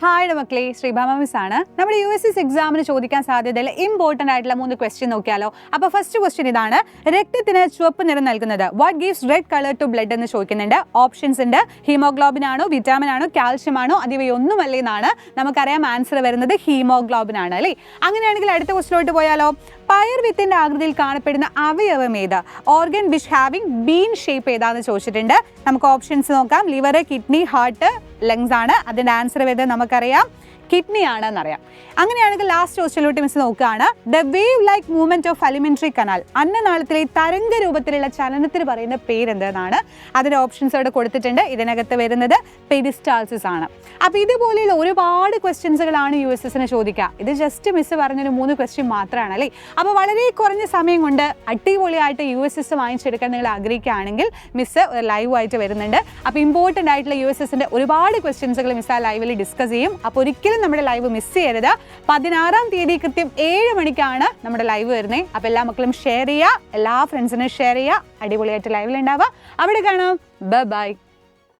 Hi മക്കളെ, Sreebhama miss ആണ്. നമ്മുടെ USS എക്സാമിന് ചോദിക്കാൻ സാധ്യതയുള്ള ഇമ്പോർട്ടൻ്റ് ആയിട്ടുള്ള 3 ക്വസ്റ്റ്യൻ നോക്കിയാലോ. അപ്പോൾ ഫസ്റ്റ് ക്വസ്റ്റ്യൻ ഇതാണ്: രക്തത്തിന് ചുവപ്പ് നിറം നൽകുന്നത് what gives red colour to blood എന്ന് ചോദിക്കുന്നുണ്ട്. ഓപ്ഷൻസ് ഉണ്ട്. ഹീമോഗ്ലോബിൻ ആണോ, വിറ്റാമിൻ ആണോ, കാൽഷ്യം ആണോ, അതിവയൊന്നുമല്ലേ എന്നാണ് നമുക്കറിയാം. ആൻസർ വരുന്നത് ഹീമോഗ്ലോബിൻ ആണ് അല്ലേ. അങ്ങനെയാണെങ്കിൽ അടുത്ത ക്വസ്റ്റ്യനിലോട്ട് പോയാലോ. പയർ വിത്തിന്റെ ആകൃതിയിൽ കാണപ്പെടുന്ന അവയവം ഏത്? Organ which having been shape ഏതാന്ന് ചോദിച്ചിട്ടുണ്ട്. നമുക്ക് ഓപ്ഷൻസ് നോക്കാം. ലിവർ, കിഡ്നി, ഹാർട്ട്, ലങ്സ് ആണ്. അതിന്റെ ആൻസർ വരുന്നത് നമുക്കറിയാം കിഡ്നി ആണെന്നറിയാം. അങ്ങനെയാണെങ്കിൽ ലാസ്റ്റ് ക്വസ്റ്റ്യനിലോട്ട് മിസ് നോക്കുകയാണ്. The wave like movement of alimentary canal, അന്നനാളത്തിലെ തരംഗ രൂപത്തിലുള്ള ചലനത്തിന് പറയുന്ന പേരെന്തെന്നാണ്. അതിന്റെ ഓപ്ഷൻസ് അവിടെ കൊടുത്തിട്ടുണ്ട്. ഇതിനകത്ത് വരുന്നത് പെരിസ്റ്റാൾസിസ് ആണ്. അപ്പോൾ ഇതുപോലെയുള്ള ഒരുപാട് ക്വസ്റ്റ്യൻസുകളാണ് USSന് ചോദിക്കുക. ഇത് ജസ്റ്റ് മിസ് പറഞ്ഞൊരു 3 ക്വസ്റ്റ്യൻ മാത്രമാണ് അല്ലേ. അപ്പോൾ വളരെ കുറഞ്ഞ സമയം കൊണ്ട് അടിപൊളിയായിട്ട് USS വാങ്ങിച്ചെടുക്കാൻ നിങ്ങൾ ആഗ്രഹിക്കുകയാണെങ്കിൽ മിസ് ലൈവ് ആയിട്ട് വരുന്നുണ്ട്. അപ്പോൾ ഇമ്പോർട്ടൻ്റ് ആയിട്ടുള്ള USSന്റെ ഒരുപാട് ക്വസ്റ്റ്യൻസുകൾ മിസ് ആ ലൈവിൽ ഡിസ്കസ് ചെയ്യും. അപ്പോൾ ഒരിക്കലും നമ്മുടെ ലൈവ് മിസ് ചെയ്യരുത്. 16-ാം തീയതി കൃത്യം 7 മണിക്കാണ് നമ്മുടെ ലൈവ് വരുന്നത്. അപ്പോൾ എല്ലാ മക്കളും ഷെയർ ചെയ്യുക, എല്ലാ ഫ്രണ്ട്സിനും ഷെയർ ചെയ്യുക. അടിപൊളിയായിട്ട് ലൈവിൽ ഉണ്ടാവുക. അവിടെ കാണാം. ബൈ.